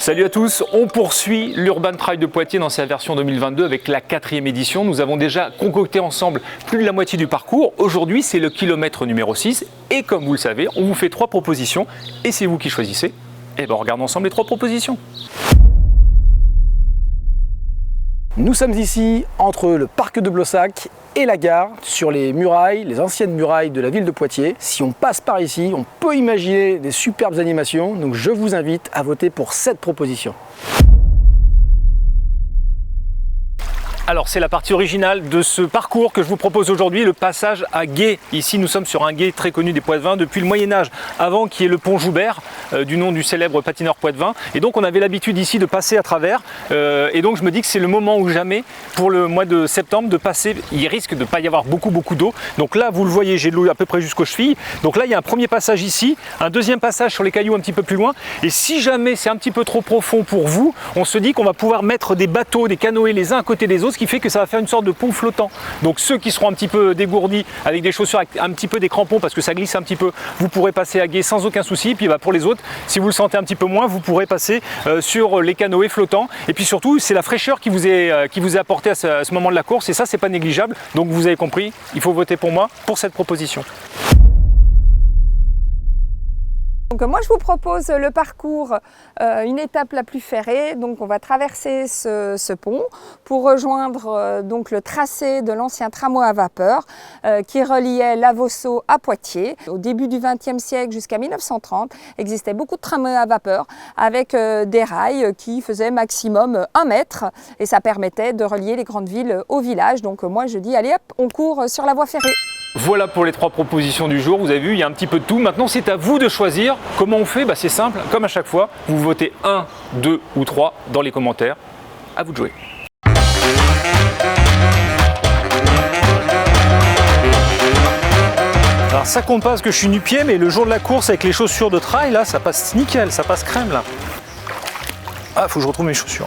Salut à tous, on poursuit l'Urban Trail de Poitiers dans sa version 2022 avec la 4e édition. Nous avons déjà concocté ensemble plus de la moitié du parcours. Aujourd'hui, c'est le kilomètre numéro 6 et comme vous le savez, on vous fait 3 propositions et c'est vous qui choisissez. Et bien, regardons ensemble les 3 propositions. Nous sommes ici entre le parc de Blossac et la gare, sur les murailles, les anciennes murailles de la ville de Poitiers. Si on passe par ici, on peut imaginer des superbes animations, donc je vous invite à voter pour cette proposition. Alors c'est la partie originale de ce parcours que je vous propose aujourd'hui, le passage à Gué. Ici nous sommes sur un gué très connu des Poitevins depuis le Moyen-Âge, avant qu'il y ait le pont Joubert, du nom du célèbre patineur poitevin. Et donc on avait l'habitude ici de passer à travers. Et donc je me dis que c'est le moment ou jamais pour le mois de septembre de passer. Il risque de ne pas y avoir beaucoup d'eau. Donc là vous le voyez, j'ai de l'eau à peu près jusqu'aux chevilles. Donc là il y a un premier passage ici, un deuxième passage sur les cailloux un petit peu plus loin. Et si jamais c'est un petit peu trop profond pour vous, on se dit qu'on va pouvoir mettre des bateaux, des canoës les uns à côté des autres, ce qui fait que ça va faire une sorte de pont flottant. Donc ceux qui seront un petit peu dégourdis avec des chaussures avec un petit peu des crampons parce que ça glisse un petit peu, vous pourrez passer à Gué sans aucun souci. Et puis pour les autres, si vous le sentez un petit peu moins, vous pourrez passer sur les canoës flottants. Et puis surtout, c'est la fraîcheur qui vous est apportée à ce moment de la course et ça, c'est pas négligeable. Donc vous avez compris, il faut voter pour moi pour cette proposition. Donc moi je vous propose le parcours, une étape la plus ferrée. Donc on va traverser ce pont pour rejoindre donc le tracé de l'ancien tramway à vapeur qui reliait Lavosso à Poitiers. Au début du XXe siècle jusqu'à 1930, existait beaucoup de tramways à vapeur avec des rails qui faisaient maximum 1 mètre et ça permettait de relier les grandes villes aux villages. Donc moi je dis allez hop, on court sur la voie ferrée. Voilà pour les 3 propositions du jour, vous avez vu, il y a un petit peu de tout. Maintenant, c'est à vous de choisir. Comment on fait? C'est simple, comme à chaque fois, vous votez 1, 2 ou 3 dans les commentaires. À vous de jouer. Alors ça compte pas parce que je suis nu-pied, mais le jour de la course avec les chaussures de trail, là, ça passe nickel, ça passe crème, là. Ah, faut que je retrouve mes chaussures.